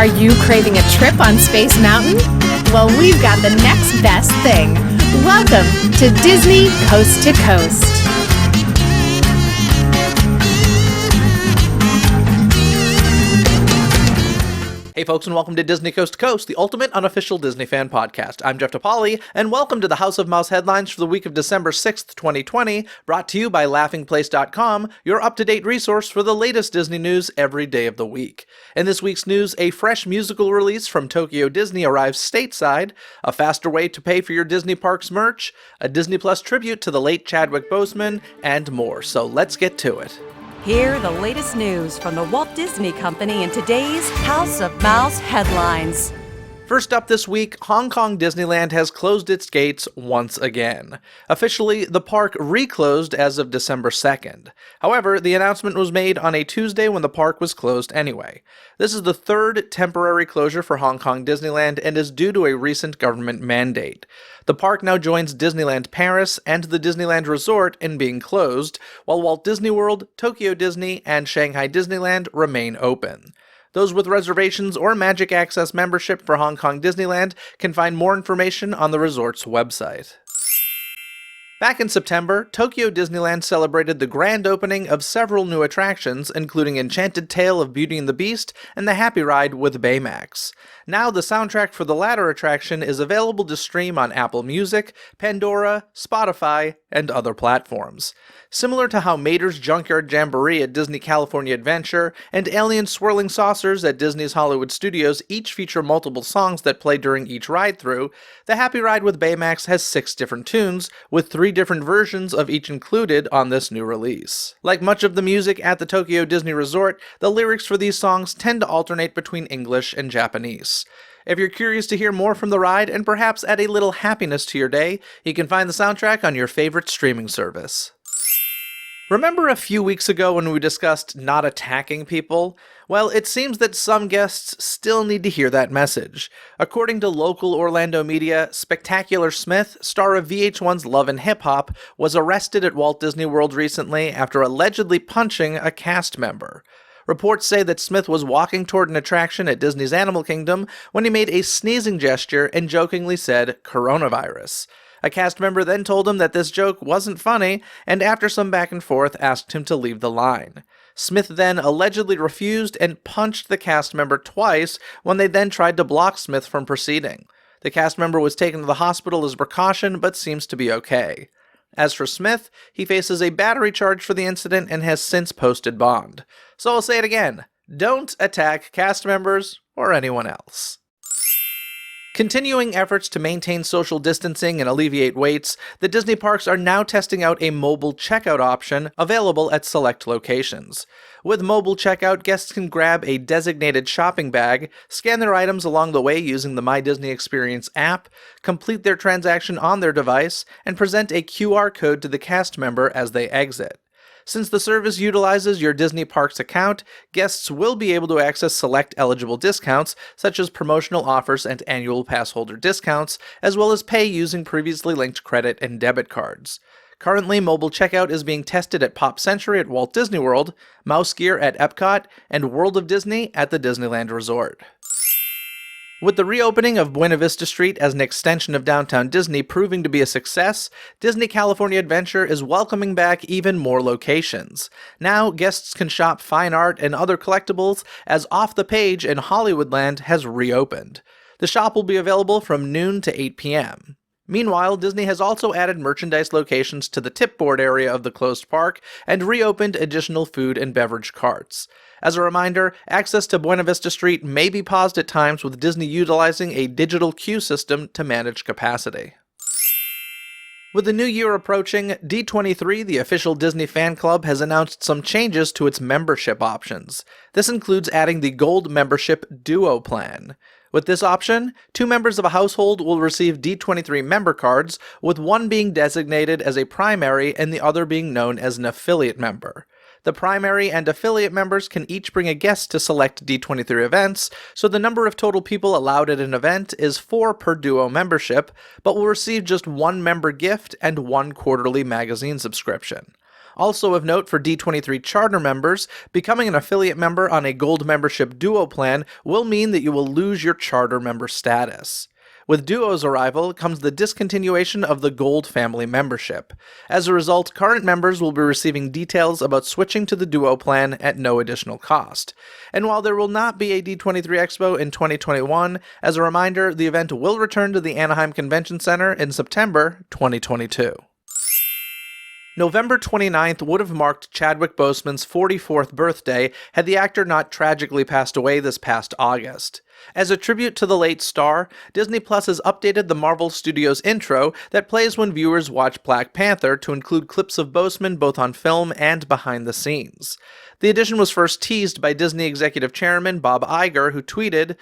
Are you craving a trip on Space Mountain? Well, we've got the next best thing. Welcome to Disney Coast to Coast. Hey folks, and welcome to Disney Coast to Coast, the ultimate unofficial Disney fan podcast. I'm Jeff DePauli, and welcome to the House of Mouse headlines for the week of December 6th, 2020, brought to you by LaughingPlace.com, your up-to-date resource for the latest Disney news every day of the week. In this week's news, a fresh musical release from Tokyo Disney arrives stateside, a faster way to pay for your Disney Parks merch, a Disney Plus tribute to the late Chadwick Boseman, and more. So let's get to it. Hear the latest news from the Walt Disney Company in today's House of Mouse headlines. First up this week, Hong Kong Disneyland has closed its gates once again. Officially, the park reclosed as of December 2nd. However, the announcement was made on a Tuesday when the park was closed anyway. This is the third temporary closure for Hong Kong Disneyland and is due to a recent government mandate. The park now joins Disneyland Paris and the Disneyland Resort in being closed, while Walt Disney World, Tokyo Disney, and Shanghai Disneyland remain open. Those with reservations or Magic Access membership for Hong Kong Disneyland can find more information on the resort's website. Back in September, Tokyo Disneyland celebrated the grand opening of several new attractions, including Enchanted Tale of Beauty and the Beast and the Happy Ride with Baymax. Now the soundtrack for the latter attraction is available to stream on Apple Music, Pandora, Spotify, and other platforms. Similar to how Mater's Junkyard Jamboree at Disney California Adventure and Alien Swirling Saucers at Disney's Hollywood Studios each feature multiple songs that play during each ride-through, the Happy Ride with Baymax has 6 different tunes, with 3 different versions of each included on this new release. Like much of the music at the Tokyo Disney Resort, the lyrics for these songs tend to alternate between English and Japanese. If you're curious to hear more from the ride and perhaps add a little happiness to your day, you can find the soundtrack on your favorite streaming service. Remember a few weeks ago when we discussed not attacking people? Well, it seems that some guests still need to hear that message. According to local Orlando media, Spectacular Smith, star of VH1's Love and Hip Hop, was arrested at Walt Disney World recently after allegedly punching a cast member. Reports say that Smith was walking toward an attraction at Disney's Animal Kingdom when he made a sneezing gesture and jokingly said, "Coronavirus." A cast member then told him that this joke wasn't funny, and after some back and forth asked him to leave the line. Smith then allegedly refused and punched the cast member twice when they then tried to block Smith from proceeding. The cast member was taken to the hospital as precaution, but seems to be okay. As for Smith, he faces a battery charge for the incident and has since posted bond. So I'll say it again, don't attack cast members or anyone else. Continuing efforts to maintain social distancing and alleviate waits, the Disney parks are now testing out a mobile checkout option available at select locations. With mobile checkout, guests can grab a designated shopping bag, scan their items along the way using the My Disney Experience app, complete their transaction on their device, and present a QR code to the cast member as they exit. Since the service utilizes your Disney Parks account, guests will be able to access select eligible discounts, such as promotional offers and annual pass holder discounts, as well as pay using previously linked credit and debit cards. Currently, mobile checkout is being tested at Pop Century at Walt Disney World, Mouse Gear at Epcot, and World of Disney at the Disneyland Resort. With the reopening of Buena Vista Street as an extension of downtown Disney proving to be a success, Disney California Adventure is welcoming back even more locations. Now, guests can shop fine art and other collectibles as Off the Page in Hollywoodland has reopened. The shop will be available from noon to 8 p.m. Meanwhile, Disney has also added merchandise locations to the tipboard area of the closed park and reopened additional food and beverage carts. As a reminder, access to Buena Vista Street may be paused at times with Disney utilizing a digital queue system to manage capacity. With the new year approaching, D23, the official Disney fan club, has announced some changes to its membership options. This includes adding the Gold Membership Duo plan. With this option, 2 members of a household will receive D23 member cards, with one being designated as a primary and the other being known as an affiliate member. The primary and affiliate members can each bring a guest to select D23 events, so the number of total people allowed at an event is 4 per duo membership, but will receive just 1 member gift and 1 quarterly magazine subscription. Also of note for D23 Charter members, becoming an affiliate member on a Gold membership Duo plan will mean that you will lose your Charter member status. With Duo's arrival comes the discontinuation of the Gold family membership. As a result, current members will be receiving details about switching to the Duo plan at no additional cost. And while there will not be a D23 Expo in 2021, as a reminder, the event will return to the Anaheim Convention Center in September 2022. November 29th would have marked Chadwick Boseman's 44th birthday had the actor not tragically passed away this past August. As a tribute to the late star, Disney Plus has updated the Marvel Studios intro that plays when viewers watch Black Panther to include clips of Boseman both on film and behind the scenes. The addition was first teased by Disney Executive Chairman Bob Iger, who tweeted,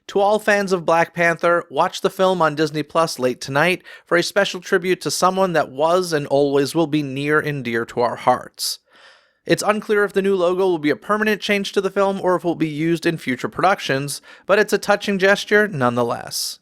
"To all fans of Black Panther, watch the film on Disney Plus late tonight for a special tribute to someone that was and always will be near and dear to our hearts." It's unclear if the new logo will be a permanent change to the film or if it will be used in future productions, but it's a touching gesture nonetheless.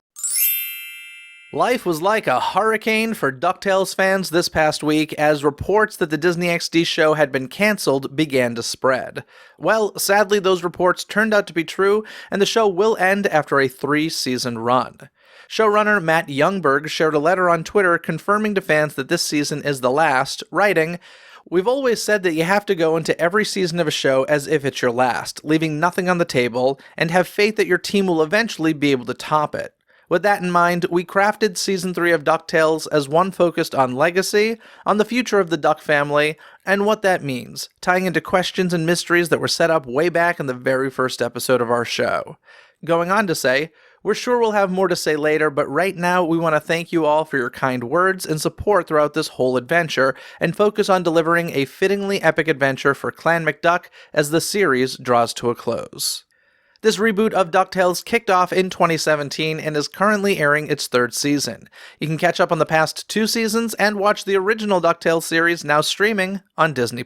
Life was like a hurricane for DuckTales fans this past week as reports that the Disney XD show had been cancelled began to spread. Well, sadly those reports turned out to be true, and the show will end after a 3-season run. Showrunner Matt Youngberg shared a letter on Twitter confirming to fans that this season is the last, writing, "We've always said that you have to go into every season of a show as if it's your last, leaving nothing on the table, and have faith that your team will eventually be able to top it. With that in mind, we crafted Season 3 of DuckTales as one focused on legacy, on the future of the Duck family, and what that means, tying into questions and mysteries that were set up way back in the very first episode of our show." Going on to say, "We're sure we'll have more to say later, but right now we want to thank you all for your kind words and support throughout this whole adventure, and focus on delivering a fittingly epic adventure for Clan McDuck as the series draws to a close." This reboot of DuckTales kicked off in 2017 and is currently airing its 3rd season. You can catch up on the past 2 seasons and watch the original DuckTales series now streaming on Disney+.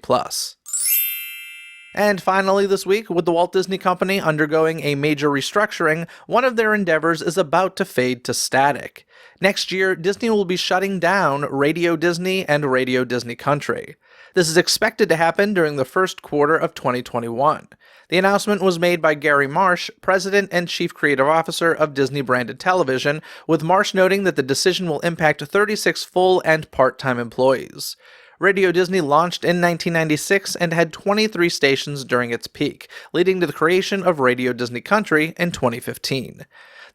And finally this week, with the Walt Disney Company undergoing a major restructuring, one of their endeavors is about to fade to static. Next year, Disney will be shutting down Radio Disney and Radio Disney Country. This is expected to happen during the first quarter of 2021. The announcement was made by Gary Marsh, President and Chief Creative Officer of Disney Branded Television, with Marsh noting that the decision will impact 36 full and part-time employees. Radio Disney launched in 1996 and had 23 stations during its peak, leading to the creation of Radio Disney Country in 2015.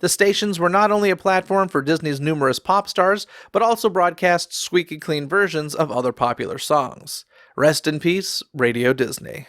The stations were not only a platform for Disney's numerous pop stars, but also broadcast squeaky clean versions of other popular songs. Rest in peace, Radio Disney.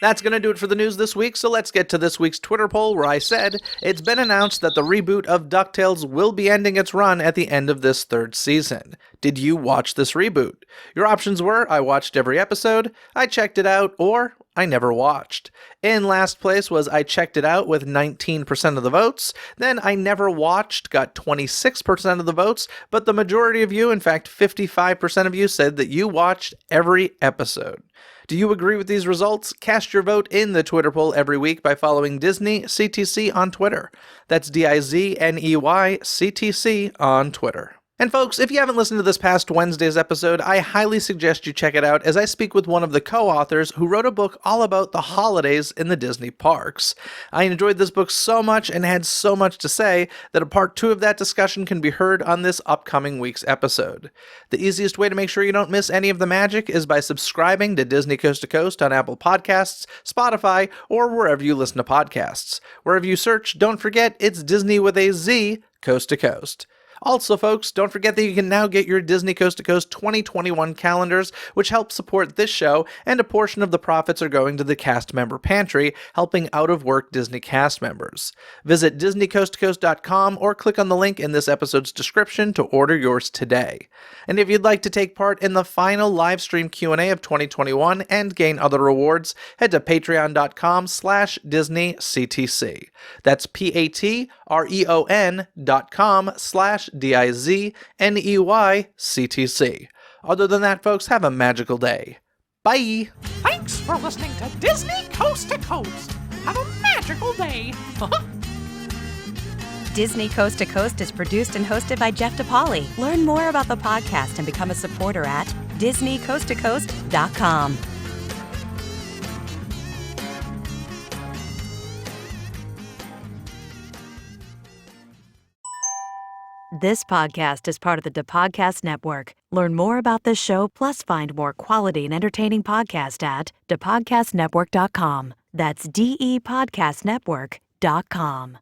That's going to do it for the news this week, so let's get to this week's Twitter poll where I said, it's been announced that the reboot of DuckTales will be ending its run at the end of this 3rd season. Did you watch this reboot? Your options were, I watched every episode, I checked it out, or I never watched. In last place was I checked it out with 19% of the votes, then I never watched got 26% of the votes, but the majority of you, in fact 55% of you, said that you watched every episode. Do you agree with these results? Cast your vote in the Twitter poll every week by following Dizney CTC on Twitter. That's DIZNEY CTC on Twitter. And folks, if you haven't listened to this past Wednesday's episode, I highly suggest you check it out as I speak with one of the co-authors who wrote a book all about the holidays in the Disney parks. I enjoyed this book so much and had so much to say that a part 2 of that discussion can be heard on this upcoming week's episode. The easiest way to make sure you don't miss any of the magic is by subscribing to Disney Coast to Coast on Apple Podcasts, Spotify, or wherever you listen to podcasts. Wherever you search, don't forget it's Disney with a Z, Coast to Coast. Also, folks, don't forget that you can now get your Disney Coast to Coast 2021 calendars, which help support this show, and a portion of the profits are going to the cast member pantry, helping out-of-work Disney cast members. Visit DisneyCoastToCoast.com or click on the link in this episode's description to order yours today. And if you'd like to take part in the final live stream Q&A of 2021 and gain other rewards, head to patreon.com/DisneyCTC. That's patreon.com/DIZNEYCTC. Other than that, folks, have a magical day. Bye! Thanks for listening to Disney Coast to Coast. Have a magical day. Disney Coast to Coast is produced and hosted by Jeff DePauli. Learn more about the podcast and become a supporter at DisneyCoastToCoast.com. This podcast is part of the DePodcast Network. Learn more about this show, plus find more quality and entertaining podcasts at DePodcastNetwork.com. That's DEPodcastNetwork.com.